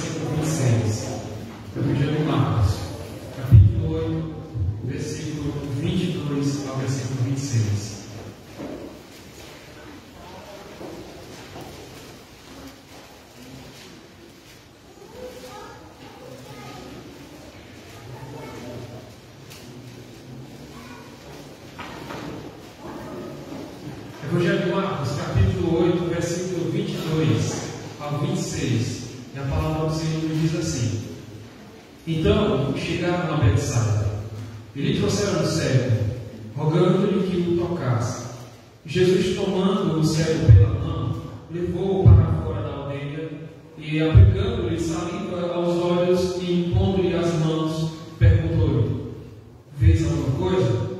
versículo 26. Evangelho de Marcos, capítulo 8, versículo 22 ao versículo 26. Evangelho de Marcos, capítulo 8, versículo 22 ao 26. E a palavra do Senhor diz assim: Então chegaram a Betsaida e lhe trouxeram o cego, rogando-lhe que o tocasse. Jesus, tomando o cego pela mão, levou-o para fora da aldeia e, aplicando-lhe saliva aos olhos e impondo-lhe as mãos, perguntou-lhe: Vês alguma coisa?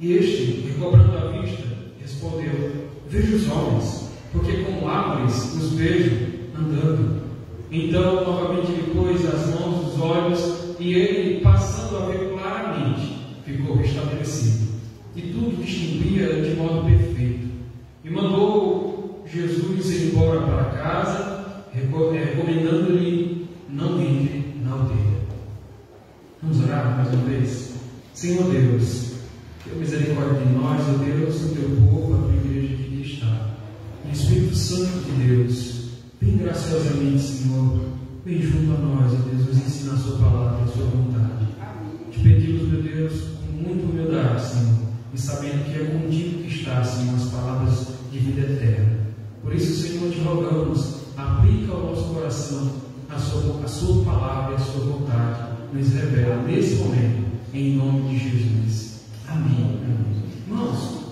E este, recobrando a vista, respondeu: Vejo os homens, porque como árvores os vejo andando. Então novamente lhe pôs as mãos nos olhos, e ele, passando a ver claramente, ficou restabelecido, e tudo distinguia de modo perfeito. E mandou Jesus ir embora para casa, recomendando-lhe: não entre na aldeia. Vamos orar mais uma vez. Senhor Deus, tenha misericórdia de nós, ó Deus, do teu povo, a tua igreja que aqui está. E Espírito Santo de Deus, vem graciosamente, Senhor, vem junto a nós, ó Deus, nos ensina a sua palavra, a sua vontade. Te pedimos, meu Deus, com muita humildade, Senhor, e sabendo que é contigo que está, Senhor, as palavras de vida eterna. Por isso, Senhor, te rogamos, aplica ao nosso coração a sua palavra e a sua vontade, nos revela nesse momento, em nome de Jesus. Amém. Irmãos,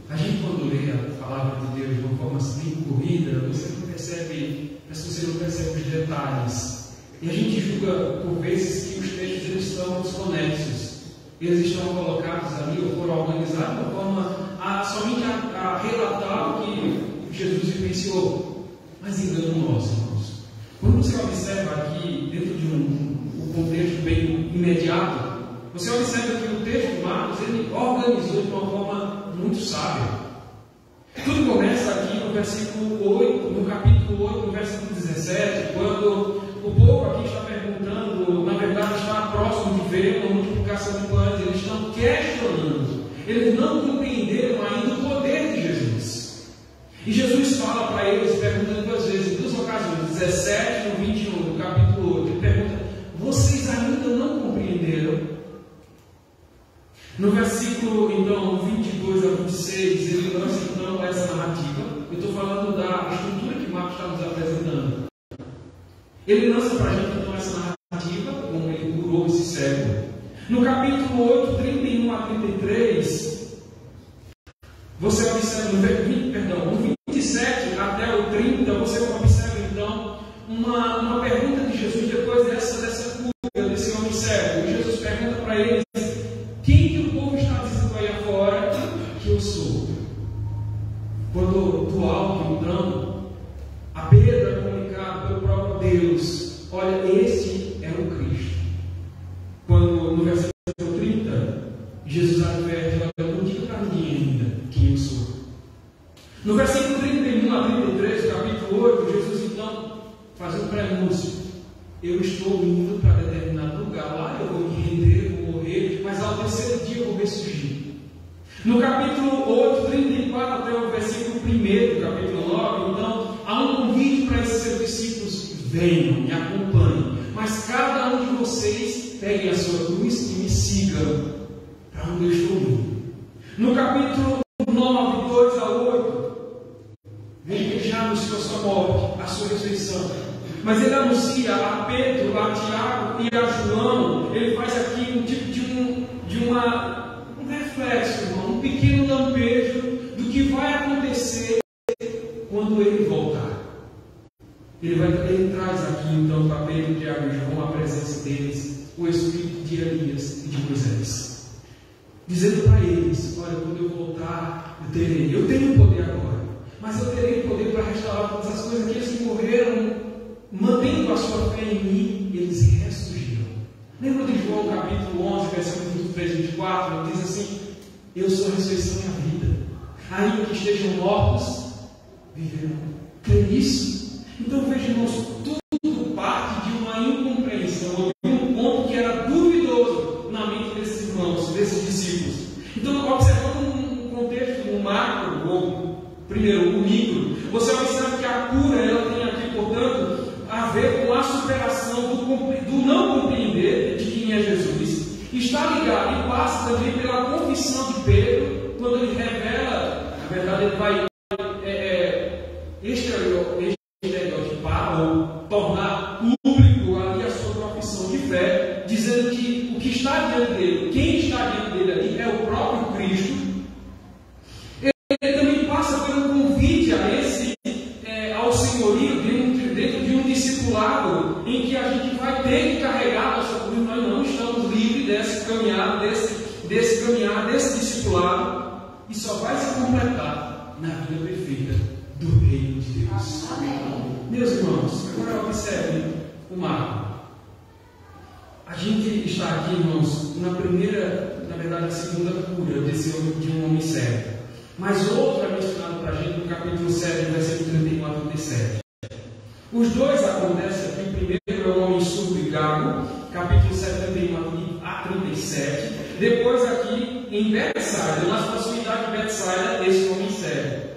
a gente quando lê a palavra de Deus de uma forma assim corrida, você não percebe, mas você não percebe os detalhes. E a gente julga por vezes que os textos eles estão desconexos. Eles estão colocados ali ou foram organizados de uma forma somente a relatar o que Jesus vivenciou. Mas engano nosso, irmãos. Quando você observa aqui, dentro de um contexto bem imediato, você observa que o texto de Marcos ele organizou de uma forma muito sábia. Tudo começa aqui no versículo 8, no capítulo 8, no versículo 17, quando o povo aqui está perguntando, na verdade está próximo de ver uma multiplicação de pães, eles estão questionando, eles não compreenderam ainda o poder de Jesus. E Jesus fala para eles, perguntando duas vezes, em duas ocasiões, 17 e no 21, no capítulo 8, ele pergunta: vocês ainda não compreenderam? No versículo, então, 22 a 26, ele lança, então, essa narrativa. Eu estou falando da estrutura que Marcos está nos apresentando. Ele lança para a gente, então, essa narrativa, como ele curou esse cego. No capítulo 8, 31 a 33, você observa, no 27 até o 30, você observa, então, uma pergunta de Jesus depois dessa cura desse homem cego. E Jesus pergunta para eles: quem que o povo está dizendo aí afora que eu sou? Quando do alto, então, a Pedro é comunicado pelo próprio Deus: olha, este é o Cristo. Quando no versículo 30, Jesus adverte: olha, não diga para ninguém ainda quem eu sou. No versículo 31 a 33, do capítulo 8, Jesus então faz um prenúncio: eu estou indo para determinado lugar, lá eu vou me render, vou morrer, mas ao terceiro dia eu vou ressurgir. No capítulo 8, 34 até o versículo 1 do capítulo 9, então, há um convite para esses seus discípulos: venham, me acompanhem, mas cada um de vocês pegue a sua cruz e me sigam para onde eu estou indo. No capítulo 9, 2 a 8, veja que ele já anunciou a sua morte, a sua ressurreição. Mas ele anuncia a Pedro, a Tiago e a João. Ele faz aqui um tipo de um reflexo, irmão, um pequeno lampejo do que vai acontecer quando ele voltar. Ele traz aqui então para Pedro, Tiago e João a presença deles, o espírito de Elias e de Moisés, dizendo para eles: olha, quando eu voltar, eu tenho poder agora, mas eu terei poder para restaurar todas as coisas. Aqueles que morreram mantendo a sua fé em mim, eles ressurgiram. Lembra de João capítulo 11, versículo 23 e 24? Ele diz assim: eu sou a ressurreição e a vida, ainda que estejam mortos, viverão. Crê nisso? Então veja, irmãos, tudo parte Primeiro, o micro. Você observa que a cura, ela tem aqui, portanto, a ver com a superação do não compreender de quem é Jesus. Está ligado e passa também pela confissão de Pedro, quando ele revela, na verdade, ele vai estereotipar ou tornar público ali a sua profissão de fé, dizendo que o que está diante dele, quem está diante dele ali é o próprio Cristo. Ele também passa pelo convite ao senhorio dentro de um discipulado em que a gente vai ter que carregar a nossa cruz. Nós não estamos livres desse caminhar, desse discipulado, e só vai se completar na vida perfeita do reino de Deus. Amém. Meus irmãos, agora observem o marco. A gente está aqui, irmãos, na segunda cura de um homem cego. Mas outro é mencionado para a gente no capítulo 7, versículo 31 a 37. Os dois acontecem aqui. Primeiro é o homem surdo e gago, capítulo 7, 31 a 37. Depois aqui em Betsaida, nas proximidades de Betsaida, esse homem cego.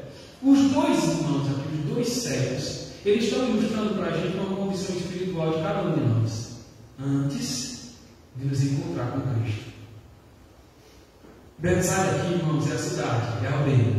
Os dois irmãos aqui, os dois cegos, eles estão ilustrando para a gente uma condição espiritual de cada um de nós, antes de nos encontrar com Cristo. Betsaida aqui, irmãos, é a cidade, é a aldeia.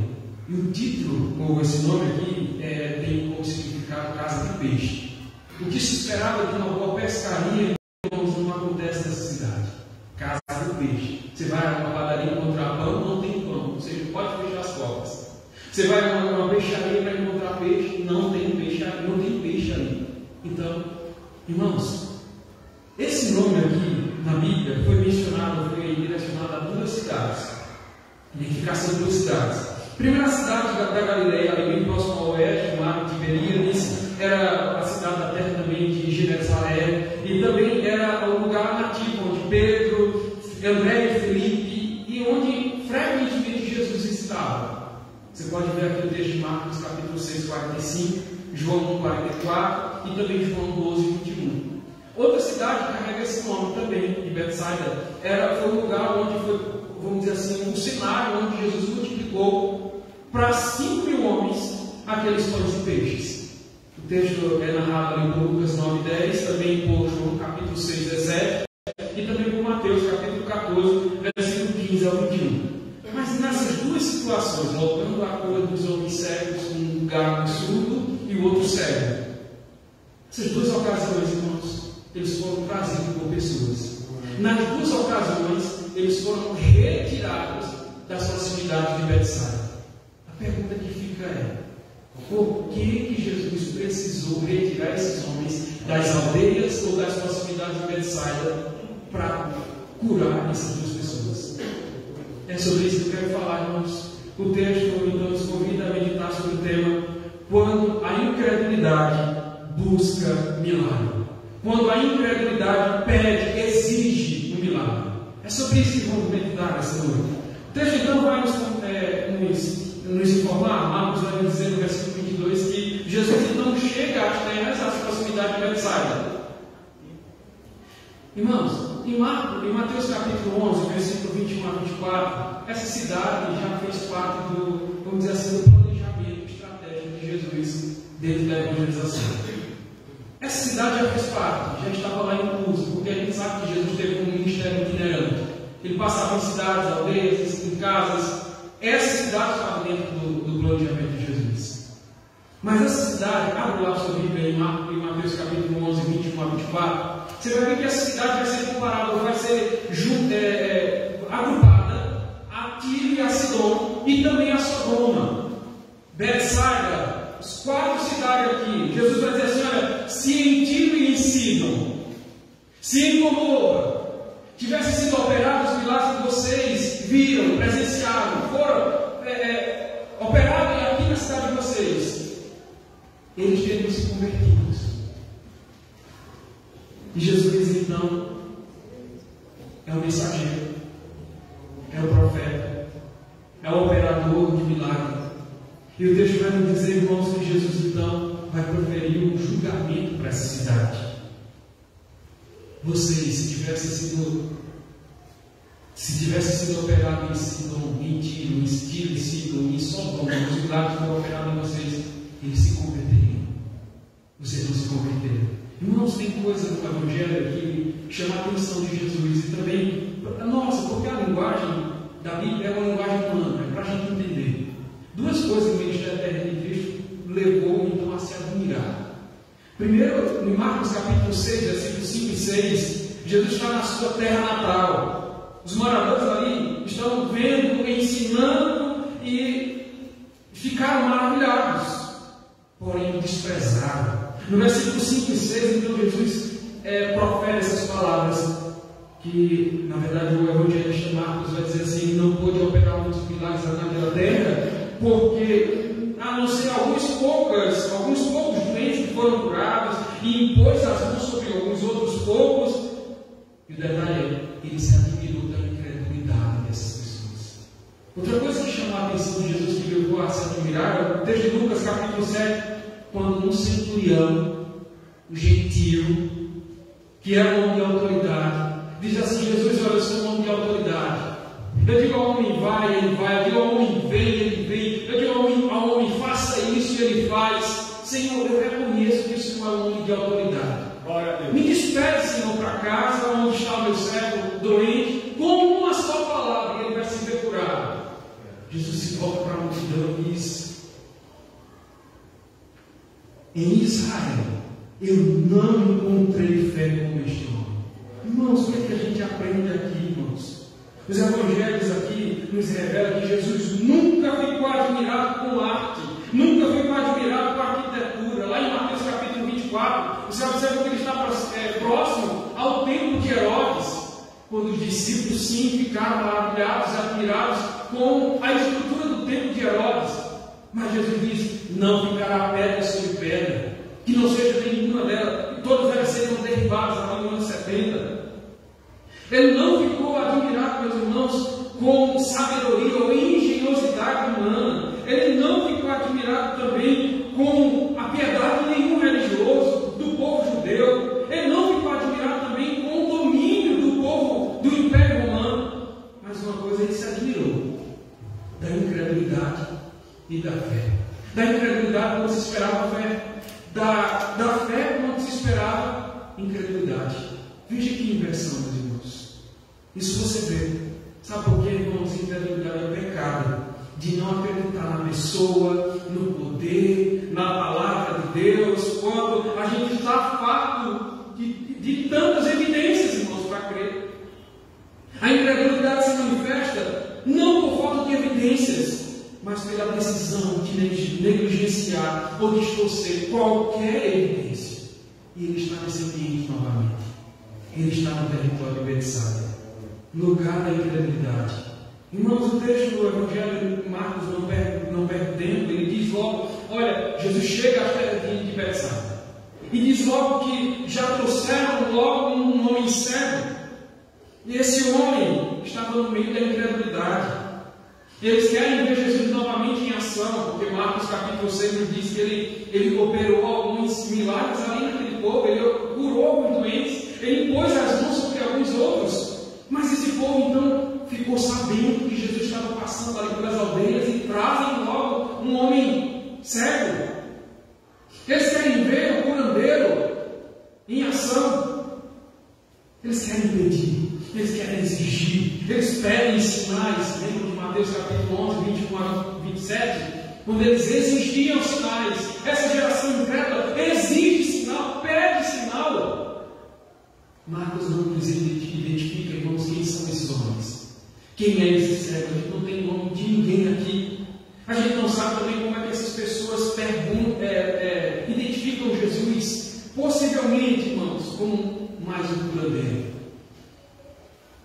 E o título, ou esse nome aqui, tem como significado casa de peixe. O que se esperava de uma boa pescaria, irmãos, não acontece nessa cidade. Casa de peixe. Você vai a uma padaria encontrar pão, não tem pão, ou seja, pode fechar as portas. Você vai a uma peixaria para encontrar peixe, não tem peixe ali. Então, irmãos, esse nome aqui na Bíblia foi direcionado a duas cidades. Identificação de duas cidades. Primeira cidade da Galileia, ali bem próximo ao oeste, o mar de Tiberíades, era a cidade da terra também de Jerusalém, e também era o lugar nativo onde Pedro, André e Felipe, e onde frequentemente Jesus estava. Você pode ver aqui o texto de Marcos, capítulo 6, 45, João 1, 44 e também João 12, 21. Outra cidade carrega esse nome também, de Betsaida. Foi um lugar onde foi, vamos dizer assim, um cenário onde Jesus multiplicou para 5.000 homens aqueles pães e peixes. O texto é narrado ali por Lucas 9, 10, também por João capítulo 6, 17 e também por Mateus capítulo 14, versículo 15 ao 21. Mas nessas duas situações, voltando à cura dos homens cegos, um gago surdo e o outro cego, essas duas ocasiões, irmãos, eles foram trazidos por pessoas. Nas duas ocasiões, eles foram retirados das proximidades de Betsaida. A pergunta que fica é: por que Jesus precisou retirar esses homens das aldeias ou das proximidades de Betsaida para curar essas duas pessoas? É sobre isso que eu quero falar, irmãos. O texto, então, nos convida a meditar sobre o tema: quando a incredulidade busca milagre. Quando a incredulidade pede, exige um milagre. É sobre isso que vamos meditar nessa noite. O texto então vai nos informar. Marcos vai nos dizer no versículo 22 que Jesus então chega às terras, às proximidades de Betsaida. Irmãos, em Mateus capítulo 11, versículo 21 a 24, essa cidade já fez parte do, vamos dizer assim, do planejamento estratégico de Jesus dentro da evangelização. Essa cidade já fez parte, já estava lá incluso, porque a gente sabe que Jesus teve um ministério itinerante. Ele passava em cidades, aldeias, em casas. Essa cidade estava dentro do planejamento de Jesus. Mas essa cidade, abre lá a sua Bíblia em Mateus capítulo 11, 21 a 24, você vai ver que essa cidade vai ser comparada, vai ser agrupada a Tiro e a Sidom e também a Sodoma. Betsaida, as 4 cidades aqui. Jesus vai dizer assim: olha, se em Tiro e em Sidom, se em Gomorra tivessem sido operados os milagres que vocês viram, presenciaram, foram operados aqui na cidade de vocês, eles teriam se convertido. E Jesus então é o mensageiro, é o profeta, é o operador de milagre. E o texto vai nos dizer, irmãos, que Jesus então vai proferir um julgamento para essa cidade. Vocês, se Se tivesse sido operado em Sidom, em Tiro, em Tiro, em Sidom, em Sodoma, os milagres foram operados em vocês, eles se converteriam. Vocês não se converteram. Irmãos, tem coisa no Evangelho que chama a atenção de Jesus e também, nossa, porque a linguagem da Bíblia é uma linguagem humana, é para a gente entender. Duas coisas que o ministério eterno de Cristo levou então a se admirar. Primeiro, em Marcos capítulo 6, versículos 5 e 6, Jesus está na sua terra natal. Os moradores ali estão vendo, ensinando e ficaram maravilhados, porém desprezaram. No versículo 5 e 6, então Jesus profere essas palavras, que na verdade o evangelista Marcos vai dizer assim: não pôde operar muitos milagres naquela terra, porque a não ser alguns poucos doentes que foram curados, e impôs as mãos sobre alguns outros poucos. E o detalhe é, ele se admirou da incredulidade dessas pessoas. Outra coisa que chamou a atenção de Jesus, que levou a se admirar, é o texto de Lucas capítulo 7, quando um centurião, um gentio, que era um homem de autoridade, diz assim: Jesus, olha, eu sou um homem de autoridade. Eu digo ao homem vai, ele vai. Eu digo ao homem vem, ele vem. Eu digo ao homem faça isso, ele faz. Senhor, eu reconheço que isso não é um homem de autoridade. Me despede, Senhor, para casa, onde está o meu servo doente, com uma só palavra, e ele vai se ver curado. Jesus se volta para a multidão e diz: em Israel eu não encontrei fé como este homem. Irmãos, o que a gente aprende aqui, irmãos? Os evangelhos aqui nos revelam que Jesus nunca ficou admirado com arte, nunca ficou admirado com arquitetura. Lá em Mateus capítulo 24, você observa que ele está próximo ao templo de Herodes, quando os discípulos sim ficaram maravilhados e admirados com a estrutura do templo de Herodes. Mas Jesus diz: não ficará pedra sobre pedra, que não seja nenhuma delas, e todas elas serão derribadas ali no ano 70. Ele não ficou admirado, meus irmãos, com sabedoria ou engenhosidade humana. Ele não ficou admirado também com a piedade de nenhum religioso do povo judeu. Ele não ficou admirado também com o domínio do povo do Império Romano. Mas uma coisa ele se admirou: da incredulidade e da fé. Da incredulidade quando se esperava fé, da fé quando se esperava incredulidade. Veja que inversão, meus irmãos. Isso você vê. Sabe por quê, irmãos? Incredulidade é o pecado de não acreditar na pessoa, no poder, na palavra de Deus, quando a gente está farto de tantas evidências, irmãos, para crer. A incredulidade se manifesta não por falta de evidências, mas pela decisão de negligenciar ou distorcer qualquer evidência. E ele está nesse ambiente novamente. Ele está no território de Betsaida, lugar da incredulidade. Irmãos, o texto do Evangelho de Marcos não perde tempo. Ele diz logo: olha, Jesus chega à terra de Betsaida e diz logo que já trouxeram logo um homem cego, e esse homem estava no meio da incredulidade. Eles querem ver Jesus novamente em ação, porque Marcos capítulo 6 nos diz que ele operou alguns milagres ali naquele povo, ele curou alguns doentes, ele impôs as mãos sobre alguns outros. Mas esse povo então ficou sabendo que Jesus estava passando ali pelas aldeias e trazem logo um homem cego. Eles querem ver o curandeiro em ação. Eles querem pedir, eles querem exigir, eles pedem sinais. Lembram de Mateus capítulo 11, 21 a 27? Quando eles exigiam sinais. Essa geração incrédula exige sinal, pede sinal. Marcos não nos identifica, irmãos, quem são esses homens. Quem é esse cego? A gente não tem nome de ninguém aqui. A gente não sabe também como é que essas pessoas identificam Jesus. Possivelmente, irmãos, como mais um curandeiro.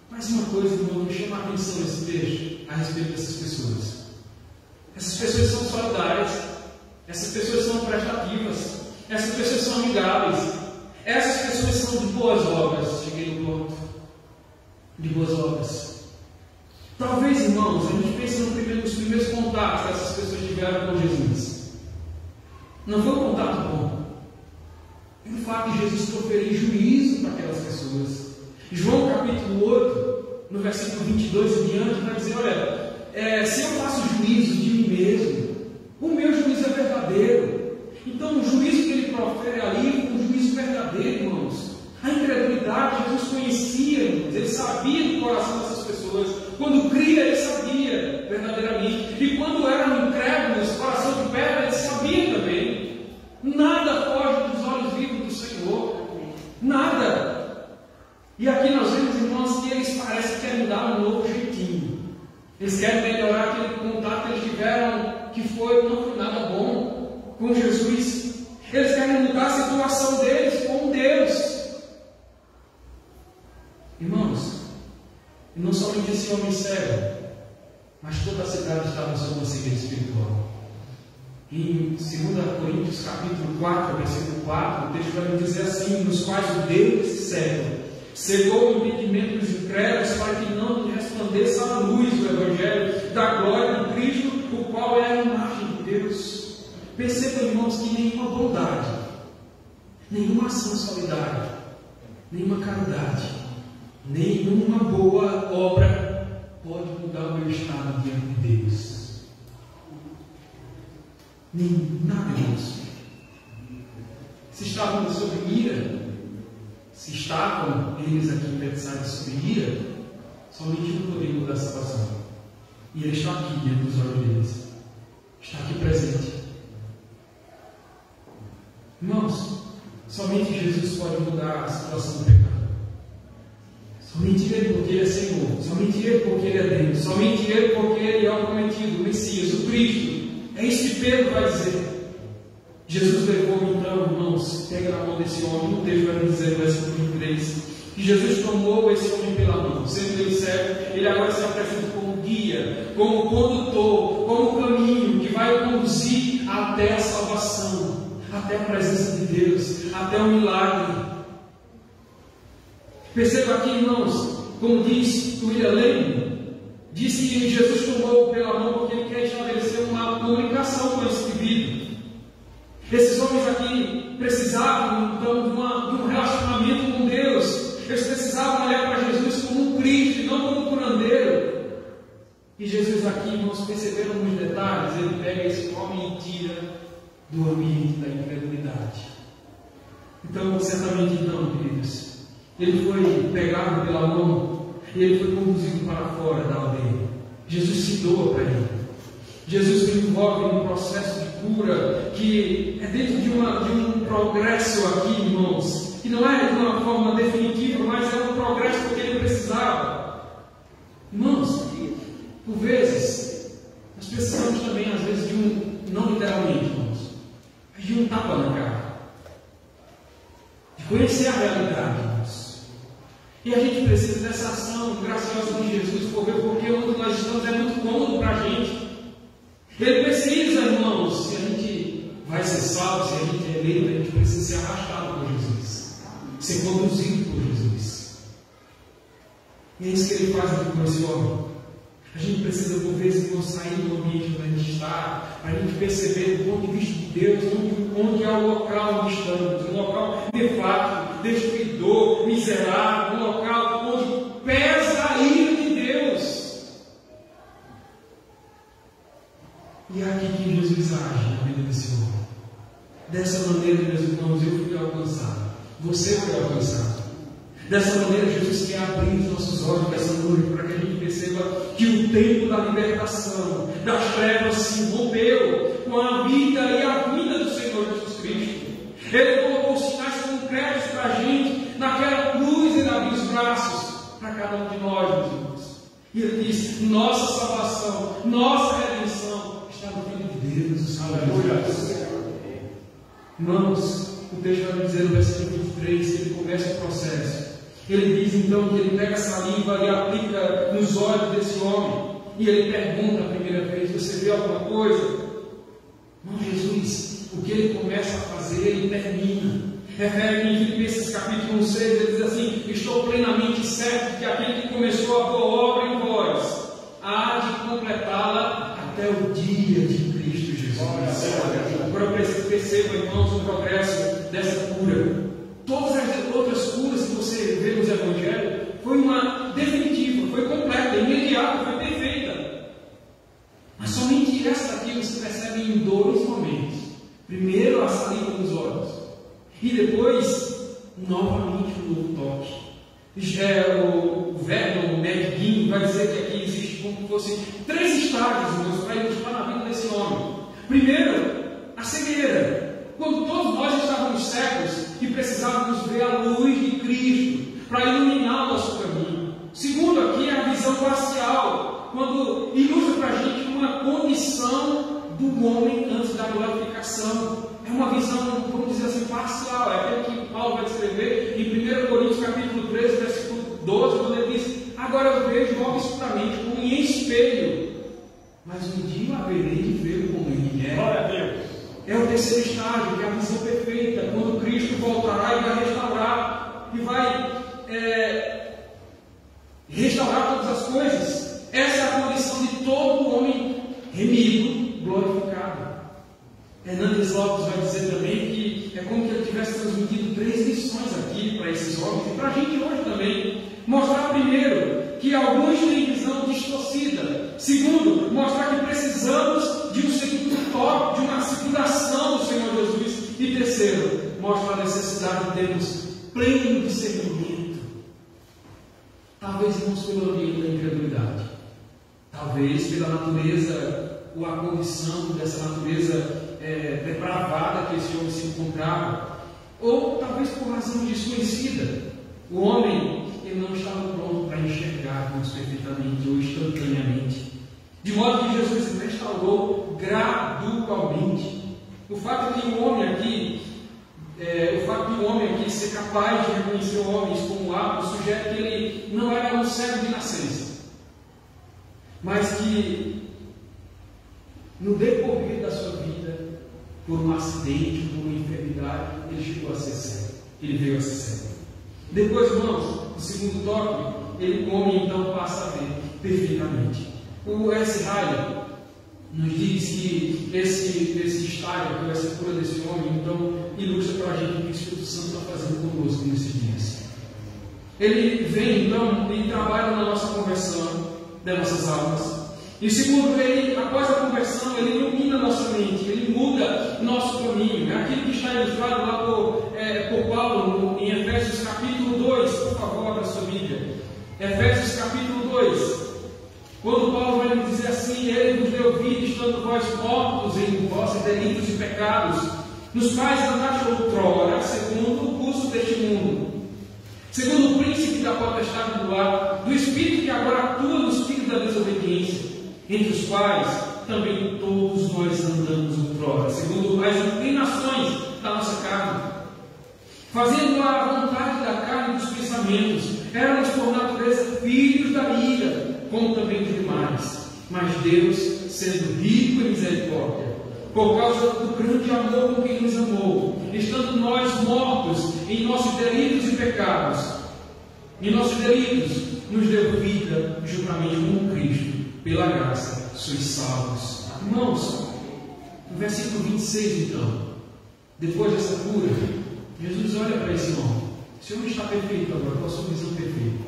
Mas uma coisa, irmão, me chama a atenção nesse texto a respeito dessas pessoas. Essas pessoas são solidárias, essas pessoas são prestativas, essas pessoas são amigáveis, essas pessoas são de boas obras. Cheguei no ponto. De boas obras. Talvez, irmãos, a gente pense nos primeiros contatos que essas pessoas tiveram com Jesus. Não foi um contato bom. Pelo fato de Jesus proferir juízo para aquelas pessoas. João capítulo 8 no versículo 22 e diante, vai dizer: olha, se eu faço juízo de mim mesmo, o meu juízo é verdadeiro. Então, o juízo que ele profere ali é um juízo verdadeiro, irmãos. A incredulidade, Jesus conhecia, irmãos, ele sabia do coração dessas pessoas. Quando cria, ele sabia verdadeiramente. E quando eram incrédulos, coração de pedra, ele sabia também. Nada foge dos olhos vivos do Senhor. Nada. E aqui nós vemos, irmãos, que eles parecem que querem dar um novo jeitinho. Eles querem melhorar aquele contato que eles tiveram, que não foi nada bom com Jesus. Eles querem mudar a situação deles com Deus. Irmãos, e não somente esse homem cego, mas toda a cidade estava sob uma cegueira espiritual. Em 2 Coríntios capítulo 4, versículo 4, o texto vai nos dizer assim: nos quais o Deus desse século cegou o entendimento dos incrédulos, para que não resplandeça a luz do Evangelho da glória de Cristo, o qual é a imagem de Deus. Percebam, irmãos, que nenhuma bondade, nenhuma ação solidária, nenhuma caridade, nenhuma boa obra pode mudar o meu estado diante de Deus. Nada, irmãos. Se estavam sob ira, se estavam eles aqui em Betsaida sob ira, somente um poderia mudar a situação. E ele está aqui diante dos olhos deles. Está aqui presente. Irmãos, somente Jesus pode mudar a situação do pecado. Somente Ele porque Ele é Senhor. Somente Ele porque Ele é Deus. Somente Ele porque Ele é o prometido, o Messias, o Cristo. É isso que Pedro vai dizer. Jesus levou então, irmãos, pega na mão desse homem. O texto vai dizer no versículo 23 que Jesus tomou esse homem pela mão. Sendo ele cego, ele agora se apresenta como guia, como condutor, como caminho que vai conduzir até a salvação, até a presença de Deus, até o milagre. Perceba aqui, irmãos, como diz William Lane, disse que Jesus tomou pela mão porque ele quer estabelecer uma comunicação com esse indivíduo. Esses homens aqui precisavam então de um relacionamento com Deus. Eles precisavam olhar para Jesus como um Cristo e não como um curandeiro. E Jesus aqui, irmãos, perceberam nos detalhes, ele pega esse homem e tira do ambiente da incredulidade. Então, certamente não, queridos, ele foi pegado pela mão e ele foi conduzido para fora da aldeia. Jesus se doa para ele. Jesus o envolve num processo de cura que é dentro de um progresso aqui, irmãos, que não é de uma forma definitiva, mas é um progresso que ele precisava. Irmãos, por vezes, nós precisamos também, às vezes, não literalmente, irmãos, mas de um tapa na cara, de conhecer a realidade, irmãos. E a gente precisa dessa ação graciosa de Jesus, porque onde nós estamos é muito cômodo para a gente. Ele precisa, irmãos, se a gente vai ser salvo, se a gente é eleito, a gente precisa ser arrastado por Jesus, ser conduzido por Jesus. E é isso que ele faz aqui com esse homem. A gente precisa, por vezes, irmãos, sair do ambiente onde a gente está, para a gente perceber, do ponto de vista de Deus, onde é o local onde estamos, um local nefasto, destruidor, miserável, um local onde pesa a ira de Deus. E é aqui que Jesus age na vida desse homem. Dessa maneira, meus irmãos, eu fui alcançado. Você foi alcançado. Dessa maneira, Jesus quer abrir os nossos olhos dessa noite, para que a gente perceba que o tempo da libertação, das trevas, se rompeu com a vida e a vinda do Senhor Jesus Cristo. Ele colocou sinais concretos para a gente, naquela cruz e abriu os braços para cada um de nós, meus irmãos. E ele disse: nossa salvação, nossa redenção está no Filho de Deus. Aleluia. Irmãos, o texto vai dizer no versículo 23, ele começa o processo. Ele diz então que ele pega a saliva e aplica nos olhos desse homem. E ele pergunta a primeira vez: você vê alguma coisa? Não, Jesus, o que ele começa a fazer, ele termina. Refere em Filipenses capítulo 6, ele diz assim: estou plenamente certo que aquele que começou a boa obra em vós há de completá-la até o dia de Cristo Jesus. Agora perceba, irmãos, o progresso dessa cura. Todas as outras curas que você vê nos Evangelhos foi uma definitiva, foi completa, imediata, foi perfeita. Mas somente essa aqui você percebe em dois momentos. Primeiro, a saliva nos olhos. E depois, novamente, um novo toque. O Vernon Medguin vai dizer que aqui existe como se fossem 3 estágios, irmãos, para ilustrar na vida desse homem. Primeiro, a cegueira. Quando todos nós estávamos cegos e precisávamos ver a luz de Cristo para iluminar o nosso caminho. Segundo, aqui é a visão parcial, quando ilustra para a gente uma condição do homem antes da glorificação. É uma visão, vamos dizer assim, parcial. É aquilo que Paulo vai descrever em 1 Coríntios capítulo 13, versículo 12, quando ele diz: agora eu vejo obscuramente, como em espelho, mas um dia eu haverei de ver como ele é. Glória a Deus. É o terceiro estágio, que é a visão perfeita, quando Cristo voltará e vai restaurar, e vai restaurar todas as coisas. Essa é a condição de todo homem remido, glorificado. Hernandes Lopes vai dizer também que é como que ele tivesse transmitido 3 lições aqui para esses homens e para a gente hoje também. Mostrar primeiro que alguns têm visão distorcida. Segundo, mostrar que precisamos de um segundo toque, de uma seguração do Senhor Jesus. E terceiro, mostrar a necessidade de termos pleno discernimento. Talvez não pelo ambiente da incredulidade. Talvez pela natureza, ou a condição dessa natureza depravada que esse homem se encontrava, ou talvez por razão desconhecida. O homem, ele não estava pronto para enxergar perfeitamente ou instantaneamente, de modo que Jesus restaurou gradualmente. O fato de um homem aqui ser capaz de reconhecer homens como apto sugere que ele não era um cego de nascença, mas que no decorrer da sua vida, por um acidente, por uma enfermidade, ele chegou a ser cego. Ele veio a ser cego. Depois, irmãos, no segundo toque, o homem então passa a ver perfeitamente. O S. Riley nos diz que esse estágio, essa cura desse homem, então, ilustra para a gente o que o Espírito Santo está fazendo conosco nesses dias. Ele vem, então, e trabalha na nossa conversão das nossas almas. E segundo, ele, após a conversão, ele ilumina a nossa mente, ele muda o nosso caminho. É aquilo que está ilustrado lá por Paulo em Efésios capítulo 2. Por favor, abra sua Bíblia. Efésios capítulo 2. Quando Paulo vai nos dizer assim: ele nos deu vida, estando vós mortos em vossos delitos e pecados, nos quais andaste outrora, segundo o curso deste mundo, segundo o príncipe da potestade do ar, do espírito que agora atua nos filhos da desobediência, entre os quais também todos nós andamos outrora, segundo as inclinações da nossa carne, fazendo a vontade da carne e dos pensamentos. Éramos por natureza filhos da ira, como também os demais. Mas Deus, sendo rico em misericórdia, por causa do grande amor com que nos amou, estando nós mortos em nossos delitos e pecados, em nossos delitos, nos deu vida juntamente com Cristo. Pela graça sois salvos. Irmãos, no versículo 26, então, depois dessa cura, Jesus olha para esse homem. Esse homem está perfeito agora, com a sua visão perfeita.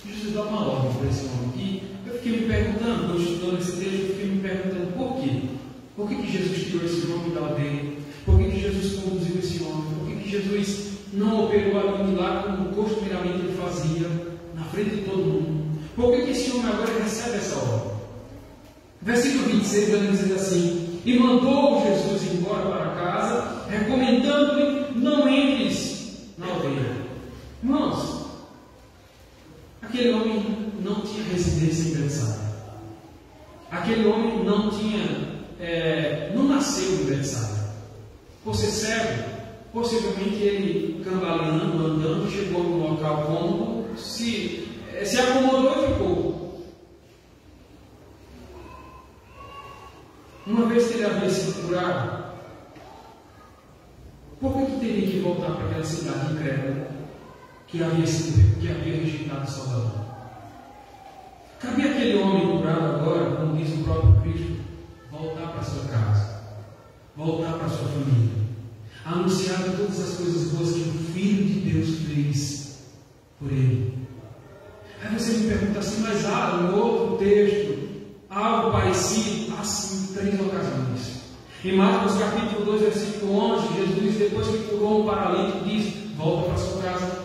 Jesus dá uma ordem para esse homem. E eu fiquei me perguntando, quando estudando esse texto, eu fiquei me perguntando por quê? Por que Jesus tirou esse homem da aldeia? Por que Jesus conduziu esse homem? Por que Jesus não operou ali um milagre como costumeiramente ele fazia, na frente de todo mundo? Por que esse homem agora recebe essa ordem? Versículo 26 vai dizer assim: e mandou Jesus embora para casa, recomendando-lhe: não entres na aldeia. Irmãos, aquele homem não tinha residência em Betsaida. Aquele homem não nasceu em Betsaida. Por ser cego, possivelmente ele, cambaleando, andando, chegou num local cômodo, se acomodou e ficou. Uma vez que ele havia sido curado, por que teria que voltar para aquela cidade incrédula que havia rejeitado o Salvador? Cabia aquele homem curado agora, como diz o próprio Cristo, voltar para a sua casa, voltar para a sua família, anunciar todas as coisas boas que o Filho de Deus fez por ele. Aí você me pergunta assim: mas Em Marcos capítulo 2, versículo 11, Jesus, depois que curou um paralítico, diz: volta para sua casa.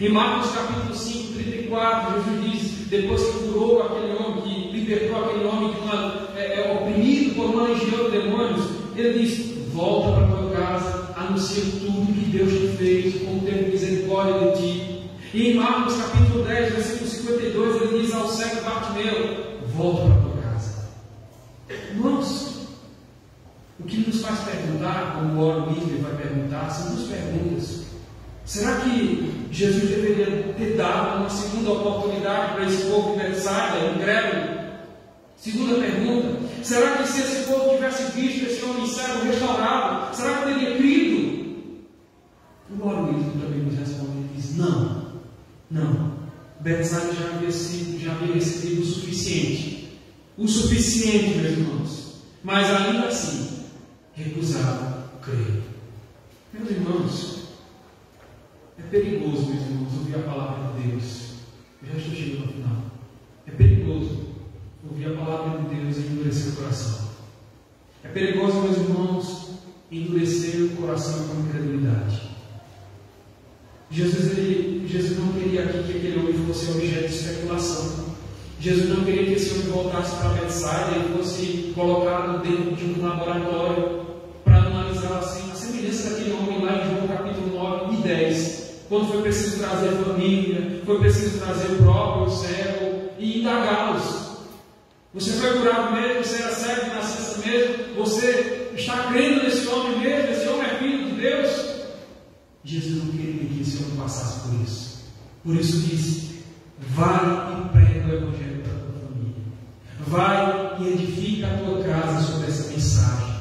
Em Marcos capítulo 5, 34, Jesus diz, depois que curou aquele homem, que libertou aquele homem que é oprimido por uma legião de demônios, ele diz: volta para a tua casa, anuncia tudo que Deus te fez, como teve misericórdia de ti. E em Marcos capítulo 10, versículo 52, ele diz ao cego Bartimeu: volta para a tua casa. Irmãos, o que nos faz perguntar, como o Warren Wiersbe vai perguntar, são duas perguntas. Será que Jesus deveria ter dado uma segunda oportunidade para esse povo de Betsaida, incrédulo? Segunda pergunta: será que se esse povo tivesse visto esse homem cego restaurado, será que teria crido? O Warren Wiersbe também nos responde e diz: não. Betsaida já havia recebido o suficiente, meus irmãos, mas ainda assim recusaram crer. Meus irmãos, é perigoso, meus irmãos, ouvir a palavra de Deus. Eu já estou chegando ao final. É perigoso ouvir a palavra de Deus e endurecer o coração. É perigoso, meus irmãos, endurecer o coração com incredulidade. Jesus não queria aqui que aquele homem fosse objeto de especulação. Jesus não queria que esse homem voltasse para Betsaida e fosse colocado dentro de um laboratório para analisar assim, a semelhança daquele homem lá em João capítulo 9 e 10. Quando foi preciso trazer a família, foi preciso trazer o próprio cego e indagá-los. Você foi curado mesmo? Você era cego de nascença mesmo? Você está crendo nesse homem mesmo? Esse homem é filho de Deus? Jesus não queria que esse homem passasse por isso. Por isso disse: vai e prega o Evangelho para a tua família. Vai e edifica a tua casa sobre essa mensagem.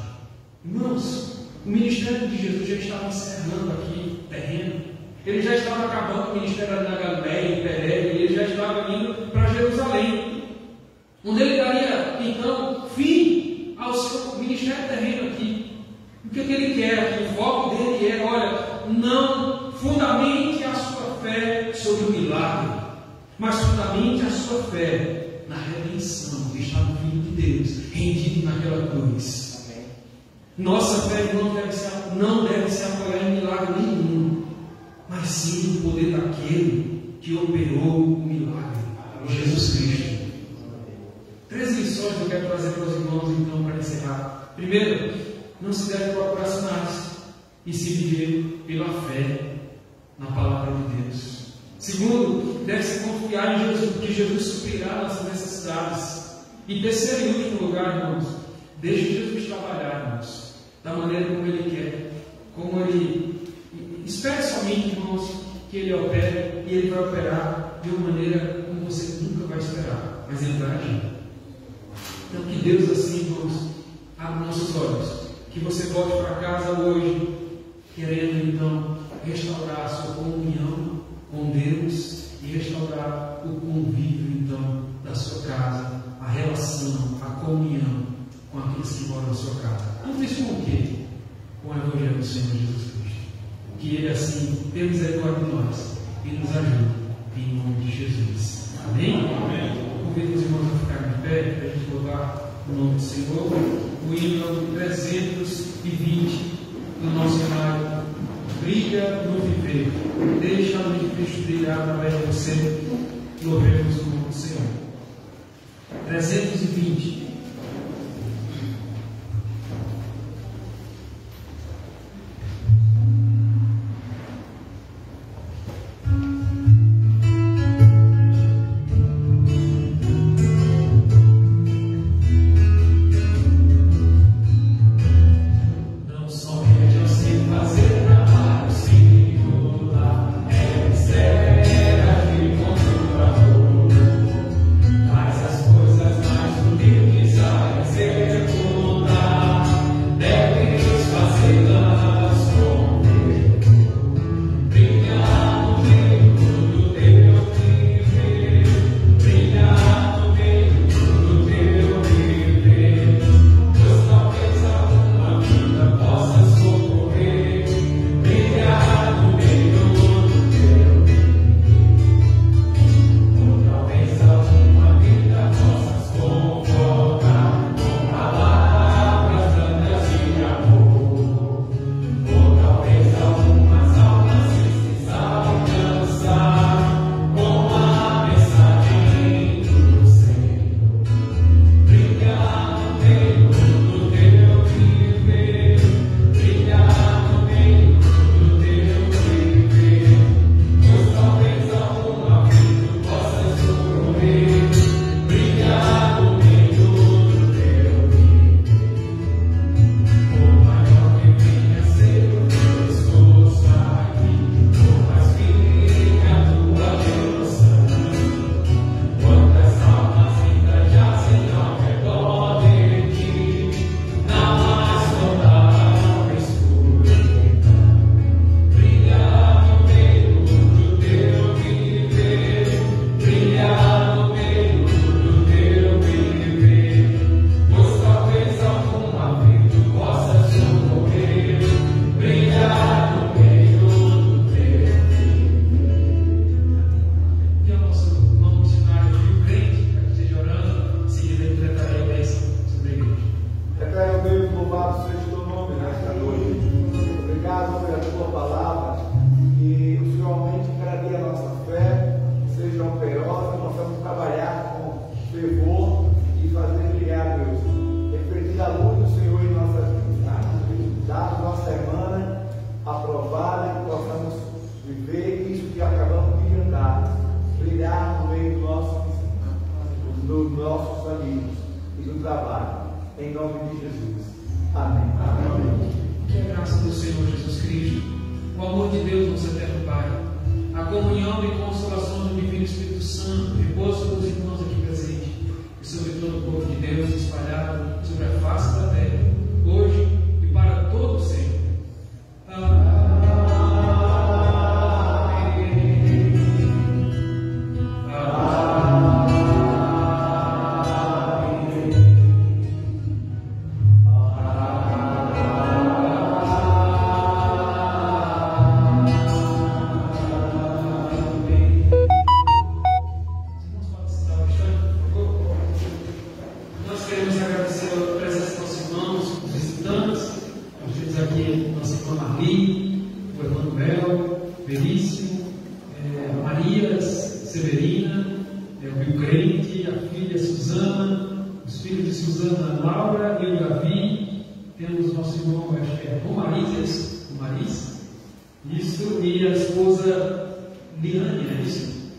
Irmãos, o ministério de Jesus já estava encerrando aqui terreno. Ele já estava acabando o ministério na Galileia, em Pereira, e ele já estava indo para Jerusalém, onde ele daria então fim ao seu ministério terreno aqui. O que ele quer aqui? O foco dele é: olha, não fundamente a sua fé sobre o milagre, mas fundamente a sua fé na redenção que está no Filho de Deus, rendido naquela cruz. Amém. Nossa fé não deve se apoiar em milagre nenhum, mas sim no poder daquele que operou o milagre, Jesus Cristo. 3 lições eu quero trazer para os irmãos então para encerrar. Primeiro, não se deve procurar sinais e se viver pela fé na palavra de Deus. Segundo, deve-se confiar em Jesus, porque Jesus suprirá nossas necessidades. E terceiro e último lugar, irmãos, deixe Jesus trabalhar, irmãos, da maneira como Ele quer, como Ele... Espere somente, irmãos, que Ele opere, e Ele vai operar de uma maneira como você nunca vai esperar, mas Ele vai agir. Então, que Deus assim, irmãos, abra nossos olhos, que você volte para casa hoje, querendo então restaurar a sua comunhão com Deus e restaurar o convívio então da sua casa, a relação, a comunhão com aqueles que moram na sua casa. Tudo isso com o quê? Com o Evangelho do Senhor Jesus Cristo. Que Ele assim tenha misericórdia de nós e nos ajude em nome de Jesus. Amém? Amém. Convido os irmãos a ficarem de pé para a gente louvar o nome do Senhor. O hino 320 do nosso cenário: brilha no viver, deixa a luz de Cristo brilhar através de você. Louvemos o nome do Senhor. 320. Mas as coisas mais bonitas Em nome de Jesus. Amém. Amém. Que a graça do Senhor Jesus Cristo, o amor de Deus, nosso eterno Pai, a comunhão e consolação do Divino Espírito Santo, repouso sobre os irmãos aqui presentes e sobre todo o povo de Deus espalhado sobre a face da terra, hoje e para todo sempre. Amém. Isso, e a esposa Liane, é isso?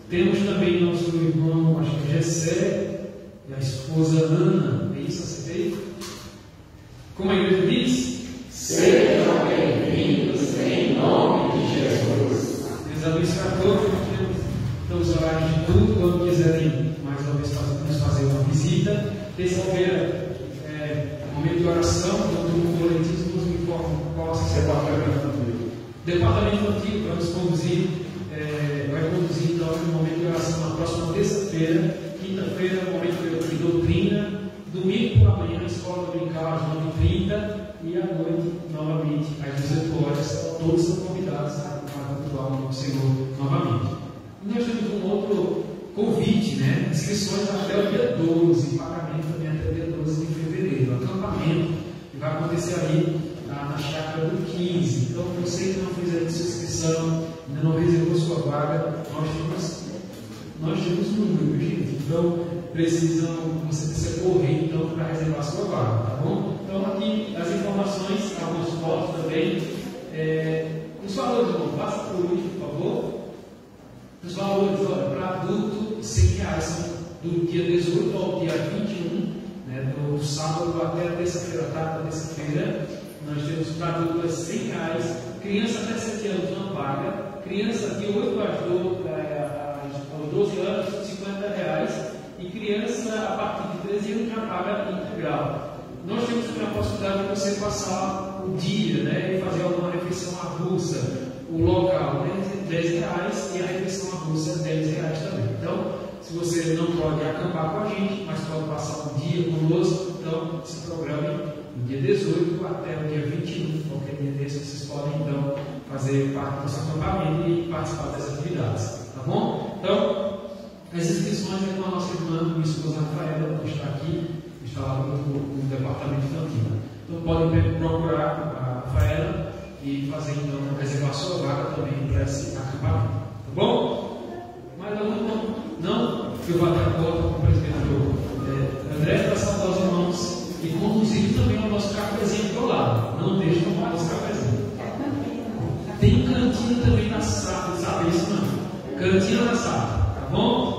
Temos também nosso irmão, acho que Jessé, e a esposa Ana, é isso? Aceitei? Como a igreja diz? Sejam bem-vindos em nome de Jesus. Deus abençoe a todos, então os horários de tudo, quando quiserem mais uma vez nos fazer uma visita. Terça-feira, momento de oração, quando o coletivo nos informa qual vai ser o departamento infantil para nos conduzir, vai conduzir então o momento de oração na próxima terça-feira, quinta-feira, momento de doutrina, domingo pela manhã, escola dominical às 9h30 e à noite, novamente, às 18 horas. Todos são convidados a cultuar o nosso Senhor novamente. E nós temos um outro convite, né? Inscrições até o dia 12, pagamento também até o dia 12 de fevereiro, acampamento que vai acontecer aí na chácara do 15. Então, você que não fez a sua inscrição, ainda não reservou sua vaga, nós temos número, gente. Então, você precisa correr então, para reservar sua vaga, tá bom? Então, aqui as informações, alguns fotos também. Os valores, irmão, passa por último, por favor. Os valores, olha, para adulto, R$100 são do dia 18 ao dia 21, né, do sábado até a terça-feira, tarde da terça-feira. Nós temos para adultos R$100, criança até 7 anos não paga, criança de 8 aos 12 anos, R$50, e criança a partir de 13 anos já paga integral. Nós temos também a possibilidade de você passar o dia, né, e fazer alguma refeição avulsa. O local, né, R$10 e a refeição avulsa R$10 também. Então, se você não pode acampar com a gente, mas pode passar um dia conosco, então se programe do dia 18 até o dia 21, qualquer dia desse, vocês podem então fazer parte do seu acampamento e participar dessas atividades, tá bom? Então, as inscrições é com a nossa irmã, minha esposa Rafaela, que está aqui, está lá no departamento infantil. Então, podem procurar a Rafaela e fazer então, reservar sua vaga também para esse acampamento, tá bom? Mas não, eu vou até a porta com o presidente André para saudar os irmãos e conduzir também o nosso cafezinho para o lado. Não deixe de tomar o nosso cafezinho. Tem cantina também na sala, sabe isso não? Cantina na sala, tá bom?